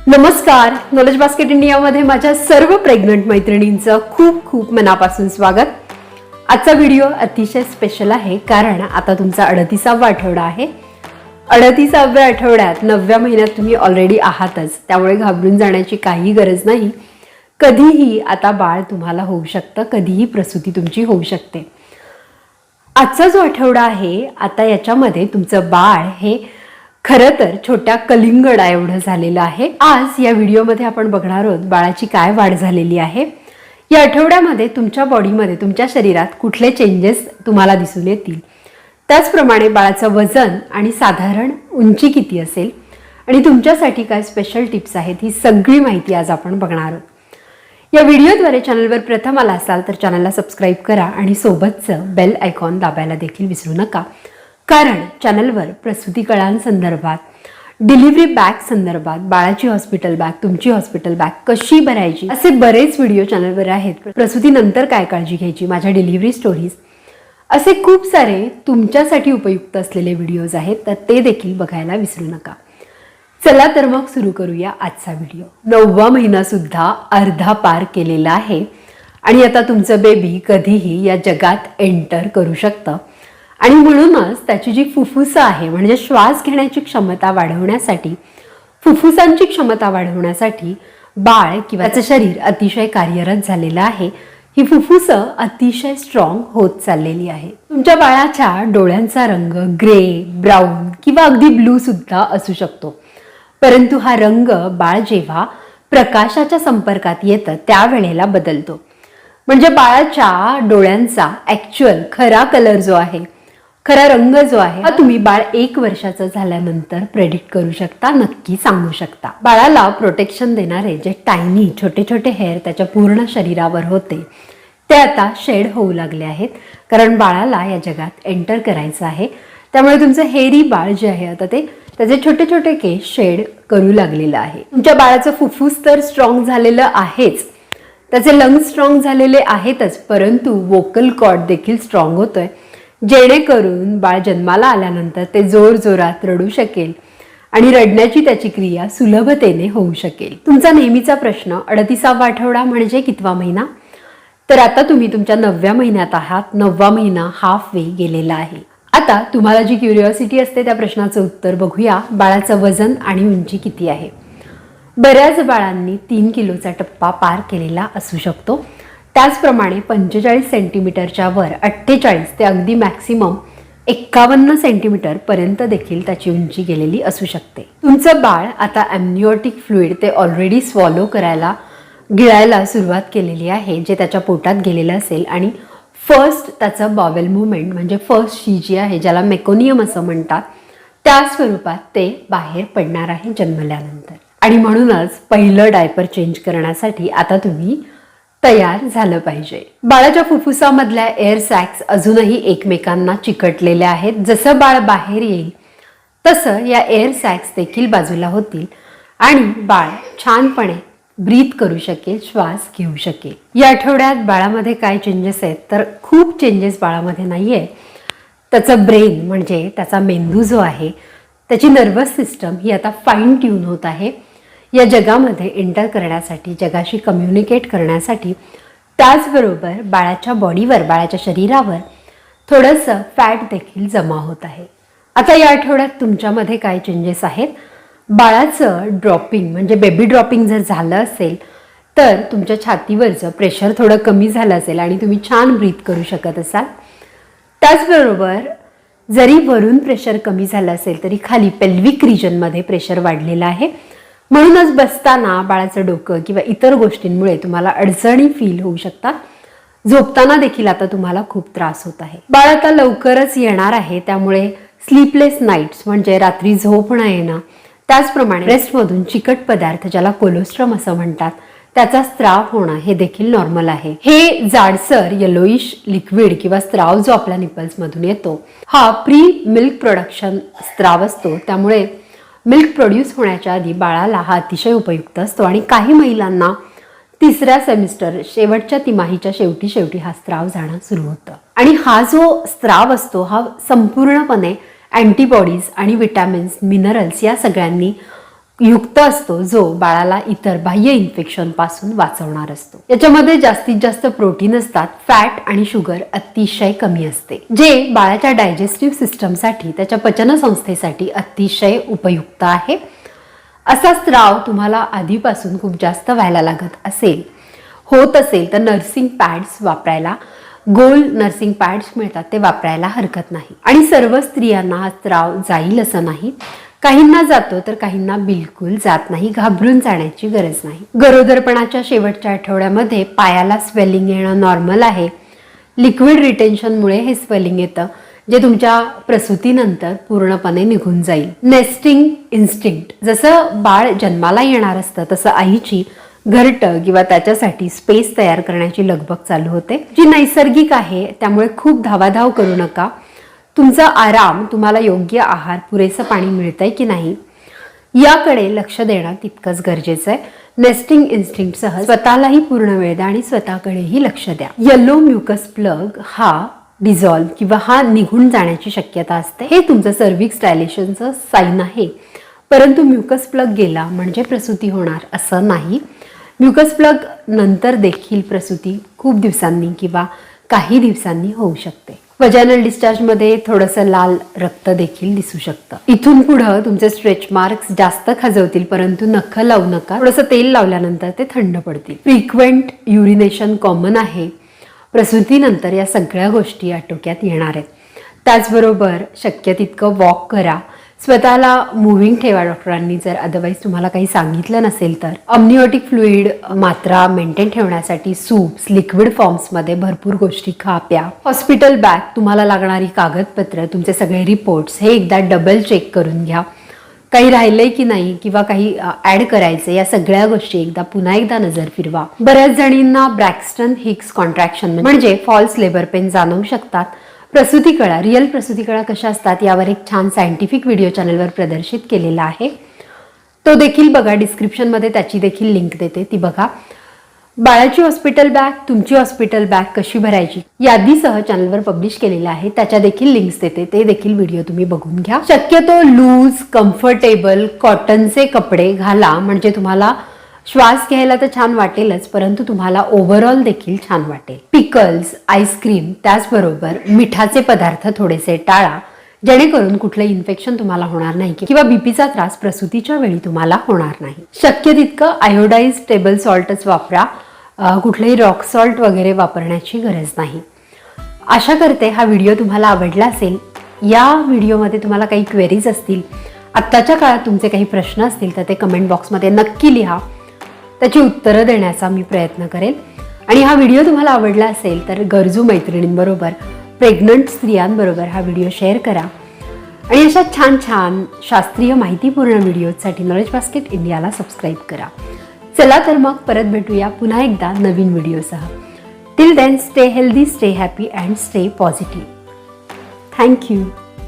नमस्कार. Knowledge basket इंडियामध्ये माझ्या सर्व प्रेग्नंट मैत्रिणींचं खूप खूप मनापासून स्वागत. आजचा व्हिडिओ अतिशय स्पेशल आहे कारण आता तुमचा 38वा आठवडा आहे. 38व्या आठवड्यात 9व्या महिन्यात तुम्ही ऑलरेडी आहातच, त्यामुळे घाबरून जाण्याची काही गरज नाही. कधीही आता बाळ तुम्हाला होऊ शकतं, कधीही प्रसूती तुमची होऊ शकते. आजचा जो आठवडा आहे आता याच्यामध्ये तुमचं बाळ हे खरं तर छोट्या कलिंगडा एवढं झालेलं आहे. आज या व्हिडिओमध्ये आपण बघणार आहोत बाळाची काय वाढ झालेली आहे. या आठवड्यामध्ये तुमच्या बॉडीमध्ये, तुमच्या शरीरात कुठले चेंजेस तुम्हाला दिसून येतील, त्याचप्रमाणे बाळाचं वजन आणि साधारण उंची किती असेल आणि तुमच्यासाठी काय स्पेशल टिप्स आहेत, ही सगळी माहिती आज आपण बघणार आहोत. या व्हिडिओद्वारे चॅनलवर प्रथम आला असाल तर चॅनलला सबस्क्राईब करा आणि सोबतचं बेल आयकॉन दाबायला देखील विसरू नका, कारण चॅनलवर प्रसूती कळांसंदर्भात, डिलिव्हरी बॅग संदर्भात, बाळाची हॉस्पिटल बॅग, तुमची हॉस्पिटल बॅग कशी भरायची, असे बरेच व्हिडिओ चॅनलवर आहेत. प्रसूतीनंतर काय काळजी घ्यायची, माझ्या डिलिव्हरी स्टोरीज, असे खूप सारे तुमच्यासाठी उपयुक्त असलेले व्हिडिओज आहेत, तर ते देखील बघायला विसरू नका. चला तर मग सुरू करूया आजचा व्हिडिओ. 9वा महिना सुद्धा अर्धा पार केलेला आहे आणि आता तुमचं बेबी कधीही या जगात एंटर करू शकतं. आणि म्हणूनच त्याची जी फुफ्फुसं आहे, म्हणजे श्वास घेण्याची क्षमता वाढवण्यासाठी, फुफ्फुसांची क्षमता वाढवण्यासाठी बाळ किंवा त्याचं शरीर अतिशय कार्यरत झालेलं आहे. ही फुफ्फुसं अतिशय स्ट्रॉंग होत चाललेली आहे. तुमच्या बाळाच्या डोळ्यांचा रंग ग्रे, ब्राऊन किंवा अगदी ब्लू सुद्धा असू शकतो, परंतु हा रंग बाळ जेव्हा प्रकाशाच्या संपर्कात येतं त्यावेळेला बदलतो. म्हणजे बाळाच्या डोळ्यांचा ॲक्च्युअल खरा कलर जो आहे, खरा रंग जो आहे, हा तुम्ही बाळ 1 वर्षाचं झाल्यानंतर प्रेडिक्ट करू शकता, नक्की सांगू शकता. बाळाला प्रोटेक्शन देणारे जे टायनी छोटे छोटे हेअर त्याच्या पूर्ण शरीरावर होते ते आता शेड होऊ लागले आहेत, कारण बाळाला या जगात एंटर करायचं आहे. त्यामुळे तुमचं हेअरी बाळ जे आहे आता ते त्याचे छोटे छोटे केस शेड करू लागलेलं आहे. तुमच्या बाळाचं फुफ्फुस तर स्ट्रॉंग झालेलं आहेच, त्याचे लंग्स स्ट्रॉंग झालेले आहेतच, परंतु वोकल कॉर्ड देखील स्ट्रॉंग होतोय, जेणेकरून बाळ जन्माला आल्यानंतर ते जोरजोरात रडू शकेल आणि रडण्याची त्याची क्रिया सुलभतेने होऊ शकेल. तुमचा नेहमीचा प्रश्न 38वा आठवडा म्हणजे कितवा महिना? तर आता तुम्ही तुमच्या 9व्या महिन्यात आहात. 9वा महिना हाफ वे गेलेला आहे. आता तुम्हाला जी क्युरिओसिटी असते त्या प्रश्नाचं उत्तर बघूया. बाळाचं वजन आणि उंची किती आहे? बऱ्याच बाळांनी 3 किलोचा टप्पा पार केलेला असू शकतो. त्याचप्रमाणे 45 सेंटीमीटरच्या वर 48 ते अगदी मॅक्सिमम 51 सेंटीमीटर पर्यंत देखील त्याची उंची गेलेली असू शकते. तुमचं बाळ आता ॲम्निओटिक फ्लुइड ते ऑलरेडी स्वॉलो करायला, गिळायला सुरुवात केलेली आहे, जे त्याच्या पोटात गेलेलं असेल, आणि फर्स्ट त्याचं बॉवेल मुवमेंट म्हणजे फर्स्ट शी जी आहे, ज्याला मेकोनियम असं म्हणतात, त्या स्वरूपात ते बाहेर पडणार आहे जन्मल्यानंतर. आणि म्हणूनच पहिलं डायपर चेंज करण्यासाठी आता तुम्ही तयार झालं पाहिजे. बाळाच्या फुफ्फुसामधल्या एअर सॅक्स अजूनही एकमेकांना चिकटलेले आहेत. जसं बाळ बाहेर येईल तसं या एअर सॅक्स देखील बाजूला होतील आणि बाळ छानपणे ब्रीथ करू शकेल, श्वास घेऊ शकेल. या आठवड्यात बाळामध्ये काय चेंजेस आहेत? तर खूप चेंजेस बाळामध्ये नाही आहे. त्याचं ब्रेन म्हणजे त्याचा मेंदू जो आहे, त्याची नर्वस सिस्टम ही आता फाईन ट्यून होत आहे या जगामध्ये एंटर करण्यासाठी, जगाशी कम्युनिकेट करण्यासाठी. त्याचबरोबर बाळाच्या बॉडीवर, बाळाच्या शरीरावर थोडंसं फॅट देखील जमा होत आहे. आता या आठवड्यात तुमच्यामध्ये काय चेंजेस आहेत? बाळाचं ड्रॉपिंग म्हणजे बेबी ड्रॉपिंग जर झालं असेल तर तुमच्या छातीवरचं प्रेशर थोडं कमी झालं असेल आणि तुम्ही छान ब्रीथ करू शकत असाल. त्याचबरोबर जरी वरून प्रेशर कमी झालं असेल तरी खाली पेल्विक रिजनमध्ये प्रेशर वाढलेलं आहे. म्हणूनच बसताना बाळाचं डोकं किंवा इतर गोष्टींमुळे तुम्हाला अडचणी फील होऊ शकतात. झोपताना देखील आता तुम्हाला खूप त्रास होत आहे. बाळ आता लवकरच येणार आहे, त्यामुळे स्लीपलेस नाईट्स म्हणजे रात्री झोप न येणं, त्याचप्रमाणे ब्रेस्टमधून चिकट पदार्थ ज्याला कोलोस्ट्रम असं म्हणतात त्याचा स्त्राव होणं हे देखील नॉर्मल आहे. हे जाडसर येलोइश लिक्विड किंवा स्त्राव जो आपल्या निपल्समधून येतो हा प्री मिल्क प्रोडक्शन स्त्राव असतो, त्यामुळे मिल्क प्रोड्यूस होण्याच्या आधी बाळाला हा अतिशय उपयुक्त असतो. आणि काही महिलांना 3ऱ्या सेमिस्टर शेवटच्या तिमाहीच्या शेवटी हा स्त्राव जाणं सुरू होतं. आणि हा जो स्त्राव असतो हा संपूर्णपणे अँटीबॉडीज आणि विटॅमिन्स, मिनरल्स या सगळ्यांनी युक्त असतो, जो बाळाला इतर बाह्य इन्फेक्शन पासून वाचवणार असतो. याच्यामध्ये जास्तीत जास्त प्रोटीन असतात, फॅट आणि शुगर अतिशय कमी असते, जे बाळाच्या डायजेस्टिव्ह सिस्टमसाठी, त्याच्या पचन संस्थेसाठी अतिशय उपयुक्त आहे. असा स्त्राव तुम्हाला आधीपासून खूप जास्त व्हायला लागत असेल, होत असेल तर नर्सिंग पॅड्स वापरायला, गोल्ड नर्सिंग पॅड्स मिळतात ते वापरायला हरकत नाही. आणि सर्व स्त्रियांना हा स्त्राव जाईल असं नाही. काहींना जातो तर काहींना बिलकुल जात नाही. घाबरून जाण्याची गरज नाही. गरोदरपणाच्या शेवटच्या आठवड्यामध्ये पायाला स्वेलिंग येणं नॉर्मल आहे. लिक्विड रिटेन्शनमुळे हे स्वेलिंग येतं, जे तुमच्या प्रसूतीनंतर पूर्णपणे निघून जाईल. नेस्टिंग इन्स्टिंक्ट, जसं बाळ जन्माला येणार असतं तसं आईची घरटं किंवा त्याच्यासाठी स्पेस तयार करण्याची लगबग चालू होते, जी नैसर्गिक आहे. त्यामुळे खूप धावाधाव करू नका. तुमचा आराम, तुम्हाला योग्य आहार, पुरेसं पाणी मिळतंय की नाही याकडे लक्ष देणं तितकंच गरजेचं आहे. नेस्टिंग इन्स्टिंक्टसह स्वतःलाही पूर्ण वेळ द्या आणि स्वतःकडेही लक्ष द्या. येलो म्युकस प्लग हा डिझॉल्व्ह किंवा हा निघून जाण्याची शक्यता असते. हे तुमचं सर्व्हिक्स डायलेशनचं साईन आहे. परंतु म्युकस प्लग गेला म्हणजे प्रसूती होणार असं नाही. म्युकस प्लग नंतर देखील प्रसूती खूप दिवसांनी किंवा काही दिवसांनी होऊ शकते. वजायनल डिस्चार्जमध्ये थोडंसं लाल रक्त देखील दिसू शकतं. इथून पुढं तुमचे स्ट्रेच मार्क्स जास्त खाजवतील, परंतु नख लावू नका. थोडंसं तेल लावल्यानंतर ते थंड पडतील. फ्रिक्वेंट युरिनेशन कॉमन आहे. प्रसूतीनंतर या सगळ्या गोष्टी आटोक्यात येणार आहेत. त्याचबरोबर शक्य तितकं वॉक करा. स्वतःला मुव्हिंग ठेवा. डॉक्टरांनी जर अदरवाईज तुम्हाला काही सांगितलं नसेल तर. अम्निओटिक फ्लुइड मात्रा मेंटेन ठेवण्यासाठी सूप्स, लिक्विड फॉर्म्समध्ये भरपूर गोष्टी खा, प्या. हॉस्पिटल बॅग, तुम्हाला लागणारी कागदपत्र, तुमचे सगळे रिपोर्ट्स हे एकदा डबल चेक करून घ्या. काही राहिलंय की नाही किंवा काही ऍड करायचे, या सगळ्या गोष्टी पुन्हा एकदा नजर फिरवा. बऱ्याच जणींना ब्रॅक्स्टन हिक्स कॉन्ट्रॅक्शन म्हणजे फॉल्स लेबर पेन जाणवू शकतात. प्रसूती कळा, रिअल प्रसूती कळा कशा असतात यावर एक छान सायंटिफिक व्हिडिओ चॅनलवर प्रदर्शित केलेला आहे, तो देखील बघा. डिस्क्रिप्शनमध्ये त्याची देखील लिंक देते, ती बघा. बाळाची हॉस्पिटल बॅग, तुमची हॉस्पिटल बॅग कशी भरायची यादीसह चॅनलवर पब्लिश केलेला आहे, त्याच्या देखील लिंक्स देते, ते देखील व्हिडिओ तुम्ही बघून घ्या. शक्यतो लूज, कम्फर्टेबल कॉटनचे कपडे घाला, म्हणजे तुम्हाला श्वास घ्यायला तर छान वाटेलच, परंतु तुम्हाला ओव्हरऑल देखील छान वाटेल. पिकल्स, आईस्क्रीम, त्याचबरोबर मिठाचे पदार्थ थोडेसे टाळा, जेणेकरून कुठलं इन्फेक्शन तुम्हाला होणार नाही किंवा बीपीचा त्रास प्रसूतीच्या वेळी तुम्हाला होणार नाही. शक्य तितकं आयोडाइज टेबल सॉल्टच वापरा. कुठलंही रॉक सॉल्ट वगैरे वापरण्याची गरज नाही. आशा करते हा व्हिडिओ तुम्हाला आवडला असेल. या व्हिडिओमध्ये तुम्हाला काही क्वेरीज असतील, आत्ताच्या काळात तुमचे काही प्रश्न असतील तर ते कमेंट बॉक्समध्ये नक्की लिहा. त्याची उत्तरं देण्याचा मी प्रयत्न करेल. आणि हा व्हिडिओ तुम्हाला आवडला असेल तर गरजू मैत्रिणींबरोबर, प्रेग्नंट स्त्रियांबरोबर हा व्हिडिओ शेअर करा. आणि अशा छान छान शास्त्रीय माहितीपूर्ण व्हिडिओसाठी नॉलेज बास्केट इंडियाला सबस्क्राईब करा. चला तर मग परत भेटूया पुन्हा एकदा नवीन व्हिडिओसह. Till then stay healthy, stay happy and stay positive. Thank you.